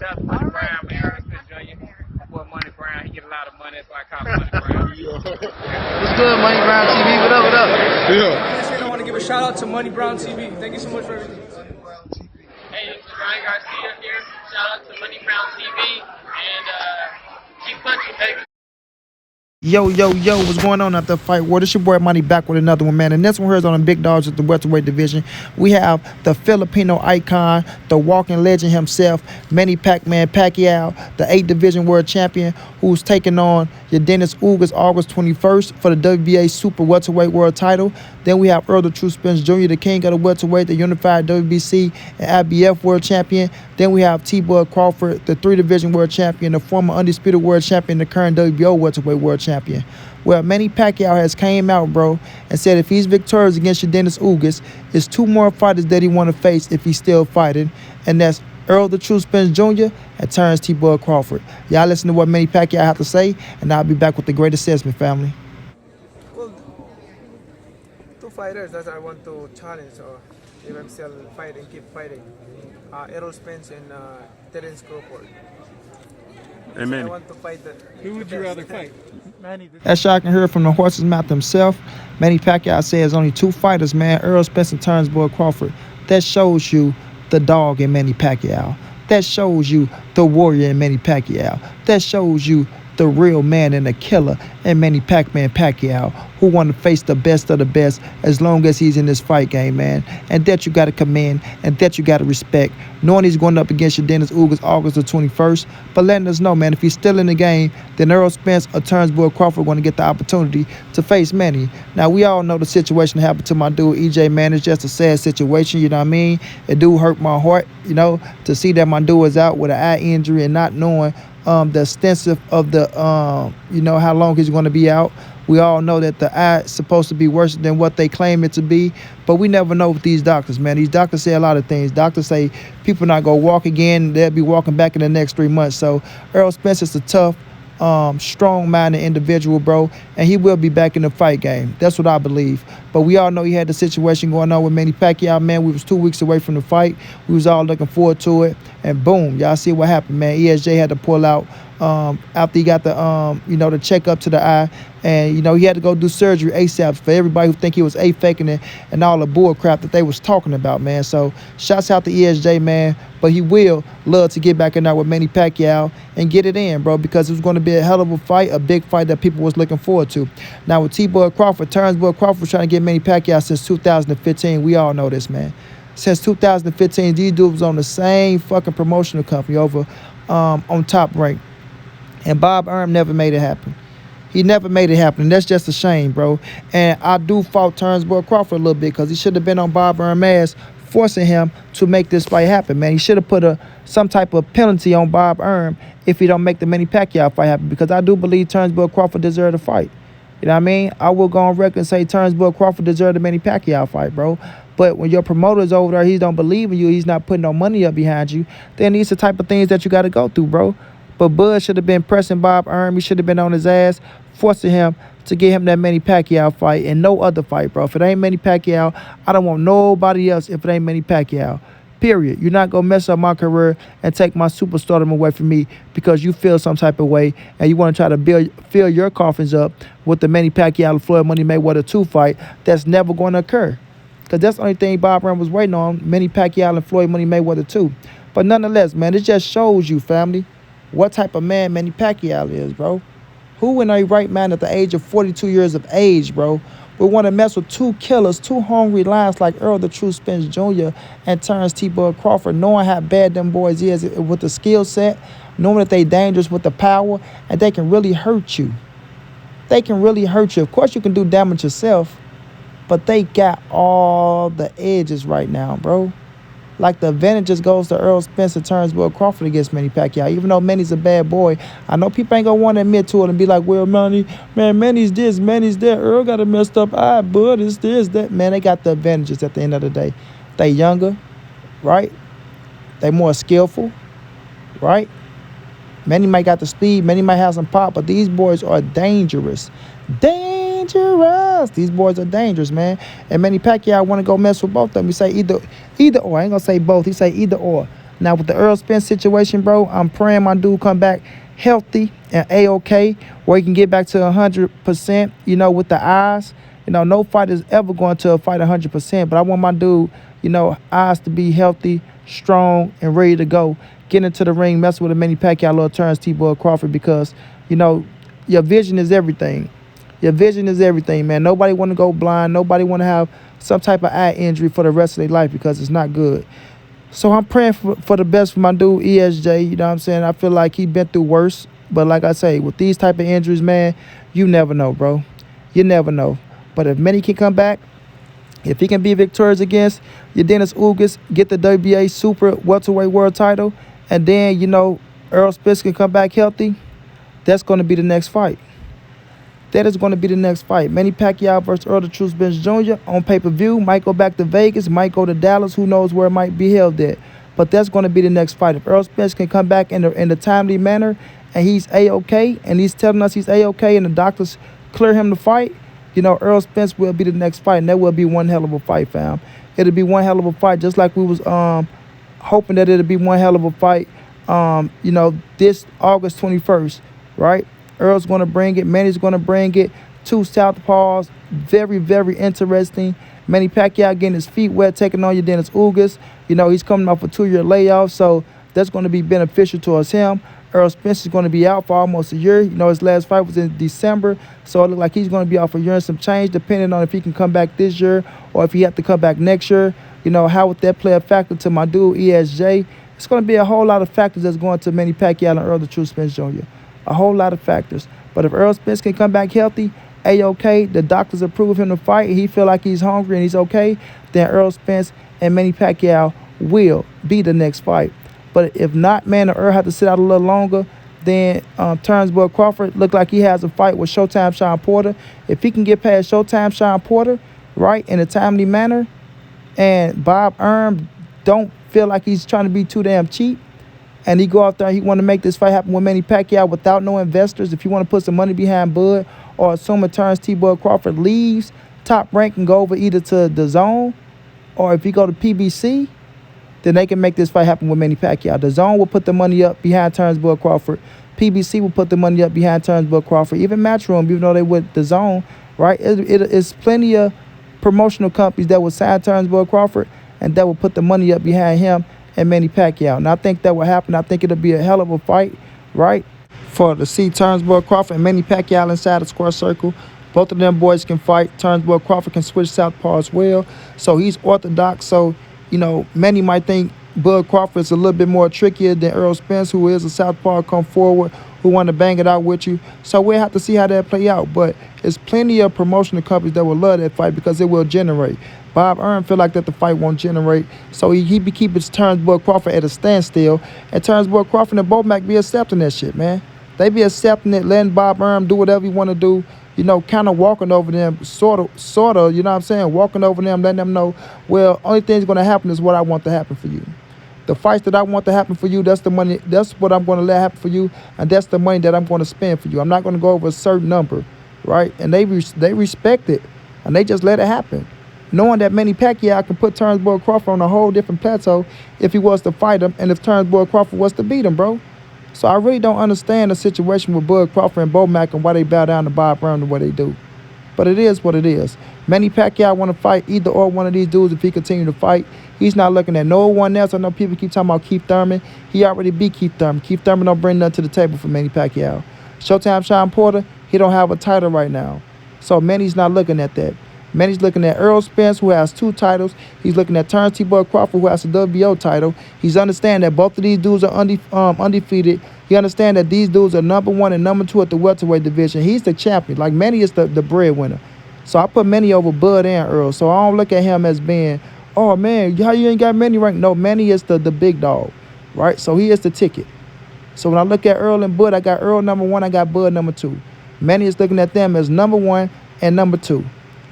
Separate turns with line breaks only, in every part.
Shout out to Money Brown, man. Errol Spence Jr. My boy Money Brown, he get a lot of money, that's why I call him Money Brown.
What's good, Money Brown TV? What up, what up?
Yeah. I want to give a shout out to Money Brown TV. Thank you so much for everything.
Hey, this is Ryan Garcia here. Shout out to Money Brown TV and keep punching, baby.
Yo, what's going on out the fight world? It's your boy Manny back with another one, man. And this one here is on the big dogs at the welterweight division. We have the Filipino icon, the walking legend himself, Manny Pacquiao, the 8th division world champion, who's taking on Ugas August 21st for the WBA super welterweight world title. Then we have Errol the True Spence Jr., the king of the welterweight, the unified WBC and IBF world champion. Then we have Crawford, the 3 division world champion, the former undisputed world champion, the current WBO welterweight world champion. Well, Manny Pacquiao has came out, bro, and said if he's victorious against Ugas, it's 2 more fighters that he want to face if he's still fighting, and that's Errol the True Spence Jr. and Terence Crawford. Y'all listen to what Manny Pacquiao have to say, and I'll be back with the great assessment, family.
Well, 2 fighters that I want to challenge or if I'm still fighting, keep fighting. Errol Spence and Terence Crawford.
Amen.
So I want to fight
Who would you rather fight?
Manny.
As y'all can hear from the horse's mouth himself, Manny Pacquiao says only 2 fighters, man, Errol Spence and Terence Crawford. That shows you the dog in Manny Pacquiao. That shows you the warrior in Manny Pacquiao. That shows you the real man and the killer in Manny Pacquiao, who want to face the best of the best as long as he's in this fight game, man. And that you got to commend, and that you got to respect, knowing he's going up against Ugas August the 21st, but letting us know, man, if he's still in the game, then Errol Spence or Terence Crawford are going to get the opportunity to face Manny. Now, we all know the situation that happened to my dude, EJ, man. It's just a sad situation, you know what I mean? It do hurt my heart, you know, to see that my dude is out with an eye injury and not knowing the extensive of the, you know, how long he's going to be out. We all know that the eye is supposed to be worse than what they claim it to be, but we never know with these doctors, man. These doctors say a lot of things. Doctors say people not going to walk again. They'll be walking back in the next 3 months. So Errol Spence is a tough, strong-minded individual, bro, and he will be back in the fight game. That's what I believe. But we all know he had the situation going on with Manny Pacquiao, man. We was 2 weeks away from the fight. We was all looking forward to it, and boom, y'all see what happened, man. ESJ had to pull out after he got the, you know, the checkup to the eye, and, you know, he had to go do surgery ASAP for everybody who think he was faking it and all the bull crap that they was talking about, man. So shouts out to ESJ, man. But he will love to get back in there with Manny Pacquiao and get it in, bro, because it was going to be a hell of a fight, a big fight that people was looking forward to. Now with Crawford, Terence Crawford was trying to get Manny Pacquiao since 2015. We all know this, man. Since 2015, these dudes was on the same fucking promotional company over on Top Rank. And Bob Arum never made it happen. He never made it happen. And that's just a shame, bro. And I do fault Terence Crawford a little bit because he should have been on Bob Arum's ass, forcing him to make this fight happen, man. He should have put some type of penalty on Bob Arum if he don't make the Manny Pacquiao fight happen, because I do believe Terence Crawford deserved a fight. You know what I mean? I will go on record and say Terence Crawford deserved the Manny Pacquiao fight, bro. But when your promoter's over there, he don't believe in you, he's not putting no money up behind you, then these are the type of things that you got to go through, bro. But Bud should have been pressing Bob Arum. He should have been on his ass, forcing him to get him that Manny Pacquiao fight and no other fight, bro. If it ain't Manny Pacquiao, I don't want nobody else if it ain't Manny Pacquiao. Period. You're not going to mess up my career and take my superstardom away from me because you feel some type of way and you want to try to fill your coffins up with the Manny Pacquiao Floyd Money Mayweather 2 fight. That's never going to occur. Because that's the only thing Bob Arum was waiting on, Manny Pacquiao and Floyd Money Mayweather 2. But nonetheless, man, it just shows you, family, what type of man Manny Pacquiao is, bro. Who in a right mind at the age of 42 years of age, bro, would want to mess with 2 killers, 2 hungry lions like Errol the True Spence Jr. and Terence Crawford, knowing how bad them boys is with the skill set, knowing that they dangerous with the power, and they can really hurt you. They can really hurt you. Of course, you can do damage yourself, but they got all the edges right now, bro. Like the advantage just goes to Errol Spence and Terence Crawford against Manny Pacquiao. Even though Manny's a bad boy, I know people ain't gonna want to admit to it and be like, well, Manny's this, Manny's that. Earl got a messed up eye, bud. It's this, that. Man, they got the advantages at the end of the day. They younger, right? They more skillful, right? Manny might got the speed, Manny might have some pop, but these boys are dangerous. Dangerous. These boys are dangerous, man. And Manny Pacquiao want to go mess with both of them. He say either or. I ain't gonna say both. He say either or. Now with the Errol Spence situation, bro, I'm praying my dude come back healthy and A-OK, where he can get back to 100%, you know, with the eyes. You know, no fighter is ever going to fight 100%, but I want my dude, you know, eyes to be healthy, strong, and ready to go. Get into the ring, mess with a Manny Pacquiao, little Terence T-Boy Crawford, because, you know, your vision is everything. Your vision is everything, man. Nobody want to go blind. Nobody want to have some type of eye injury for the rest of their life because it's not good. So I'm praying for the best for my dude, ESJ. You know what I'm saying? I feel like he been through worse. But like I say, with these type of injuries, man, you never know, bro. You never know. But if Manny can come back, if he can be victorious against your Dennis Ugas, get the WBA Super Welterweight World title, and then, you know, Errol Spence can come back healthy, that's going to be the next fight. That is going to be the next fight. Manny Pacquiao versus Errol the True Spence Jr. on pay-per-view. Might go back to Vegas. Might go to Dallas. Who knows where it might be held at. But that's going to be the next fight. If Errol Spence can come back in a timely manner and he's A-OK and he's telling us he's A-OK and the doctors clear him to fight, you know, Errol Spence will be the next fight. And that will be one hell of a fight, fam. It'll be one hell of a fight, just like we was hoping that it'll be one hell of a fight, you know, this August 21st, right? Errol's going to bring it. Manny's going to bring it. Two southpaws. Very, very interesting. Manny Pacquiao getting his feet wet, taking on your Dennis Ugas. You know, he's coming off a 2-year layoff, so that's going to be beneficial towards him. Errol Spence is going to be out for almost a year. You know, his last fight was in December, so it looks like he's going to be out for a year and some change, depending on if he can come back this year or if he have to come back next year. You know, how would that play a factor to my dude, ESJ? It's going to be a whole lot of factors that's going to Manny Pacquiao and Errol the True Spence Jr. A whole lot of factors. But if Errol Spence can come back healthy, A-OK, the doctors approve him to fight, and he feel like he's hungry and he's okay, then Errol Spence and Manny Pacquiao will be the next fight. But if not, man, the Errol have to sit out a little longer, then Terence Crawford look like he has a fight with Showtime Sean Porter. If he can get past Showtime Sean Porter, right, in a timely manner, and Bob Arum don't feel like he's trying to be too damn cheap, and he go out there and he want to make this fight happen with Manny Pacquiao without no investors, if you want to put some money behind Bud, or assuming Terence T-Bud Crawford leaves Top Rank and go over either to the Zone, or if he go to PBC, then they can make this fight happen with Manny Pacquiao. The Zone will put the money up behind Terence Bud Crawford. PBC will put the money up behind Terence Bud Crawford. Even Matchroom, even though they with the Zone, right? It's plenty of promotional companies that will sign Terence Bud Crawford and that will put the money up behind him and Manny Pacquiao. And I think that will happen. I think it'll be a hell of a fight, right? For to see Terence Bud Crawford and Manny Pacquiao inside the square circle. Both of them boys can fight. Terence Bud Crawford can switch southpaw as well. So he's orthodox. So, you know, many might think Bud Crawford is a little bit more trickier than Errol Spence, who is a southpaw, come forward, who want to bang it out with you. So we'll have to see how that play out. But there's plenty of promotional companies that will love that fight because it will generate. Bob Arum feel like that the fight won't generate. So he be keeping Terence Bud Crawford at a standstill. And Terence Bud Crawford and Bomac be accepting that shit, man. They be accepting it, letting Bob Arum do whatever he want to do. You know, kind of walking over them, sort of, you know what I'm saying? Walking over them, letting them know, well, only thing's going to happen is what I want to happen for you. The fights that I want to happen for you, that's the money, that's what I'm going to let happen for you, and that's the money that I'm going to spend for you. I'm not going to go over a certain number, right? And they respect it, and they just let it happen. Knowing that Manny Pacquiao can put Terence Bud Crawford on a whole different plateau if he was to fight him and if Terence Bud Crawford was to beat him, bro. So I really don't understand the situation with Bud Crawford and Bomac and why they bow down to Bob Arum the way they do. But it is what it is. Manny Pacquiao want to fight either or one of these dudes if he continue to fight. He's not looking at no one else. I know people keep talking about Keith Thurman. He already beat Keith Thurman. Keith Thurman don't bring nothing to the table for Manny Pacquiao. Showtime Sean Porter, he don't have a title right now. So Manny's not looking at that. Manny's looking at Errol Spence, who has 2 titles. He's looking at Terence T-Bud Crawford, who has a WBO title. He's understanding that both of these dudes are undefeated. He understands that these dudes are number 1 and number 2 at the welterweight division. He's the champion. Like, Manny is the breadwinner. So I put Manny over Bud and Errol. So I don't look at him as being, oh, man, how you ain't got Manny ranked? No, Manny is the big dog, right? So he is the ticket. So when I look at Errol and Bud, I got Errol number 1, I got Bud number 2. Manny is looking at them as number 1 and number 2.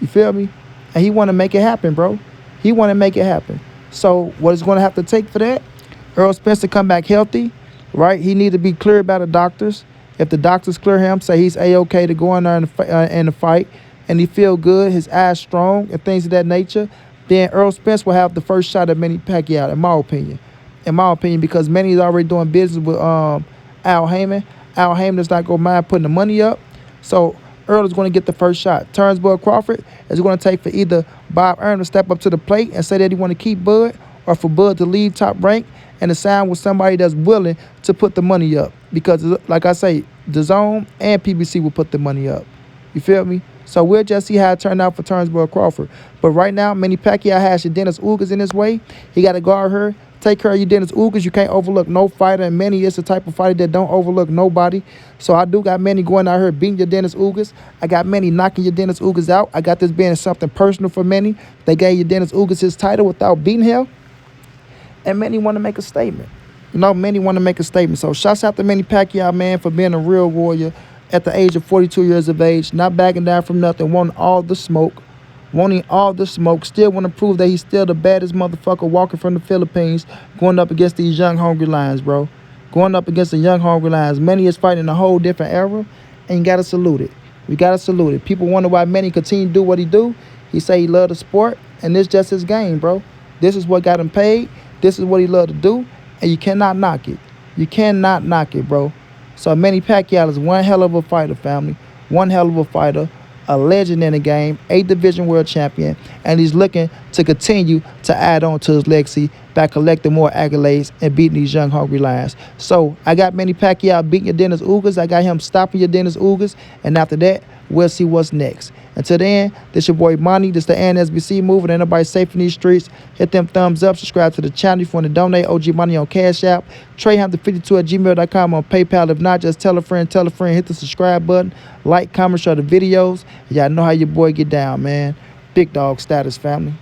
You feel me? And he want to make it happen, bro. He want to make it happen. So what is going to have to take for that? Errol Spence to come back healthy, right? He need to be cleared by the doctors. If the doctors clear him, say he's A-OK to go in there and the fight, and he feel good, his eyes strong, and things of that nature, then Errol Spence will have the first shot at Manny Pacquiao, in my opinion. in my opinion, because Manny is already doing business with Al Heyman. Al Heyman is not going to mind putting the money up. So Errol is going to get the first shot. Terence Crawford is going to take for either Bob Earn to step up to the plate and say that he want to keep Bud, or for Bud to leave Top Rank and to sign with somebody that's willing to put the money up. Because, like I say, DAZN and PBC will put the money up. You feel me? So we'll just see how it turned out for Terence Crawford. But right now, Manny Pacquiao has your Dennis Ugas in his way. He got to guard her. Take care of your Dennis Ugas. You can't overlook no fighter. And Manny is the type of fighter that don't overlook nobody. So I do got Manny going out here beating your Dennis Ugas. I got Manny knocking your Dennis Ugas out. I got this being something personal for Manny. They gave your Dennis Ugas his title without beating him. And Manny want to make a statement. You know, Manny want to make a statement. So shouts out to Manny Pacquiao, man, for being a real warrior at the age of 42 years of age, not backing down from nothing, wanting all the smoke, still want to prove that he's still the baddest motherfucker walking from the Philippines, going up against these young, hungry lions, bro. Going up against the young, hungry lions. Manny is fighting a whole different era, and you got to salute it. We got to salute it. People wonder why Manny continue to do what he do. He say he love the sport, and this just his game, bro. This is what got him paid. This is what he love to do, and you cannot knock it. You cannot knock it, bro. So Manny Pacquiao is one hell of a fighter, family. One hell of a fighter, a legend in the game, 8th Division World Champion, and he's looking to continue to add on to his legacy by collecting more accolades and beating these young, hungry lions. So I got Manny Pacquiao beating your Dennis Ugas. I got him stopping your Dennis Ugas, and after that, we'll see what's next. Until then, this your boy Manny. This the NSBC moving. Ain't nobody safe in these streets. Hit them thumbs up. Subscribe to the channel if you want to donate. OG Money on Cash App. TreyHumpton52@gmail.com on PayPal. If not, just tell a friend. Hit the subscribe button. Like, comment, share the videos. Y'all know how your boy get down, man. Big dog status, family.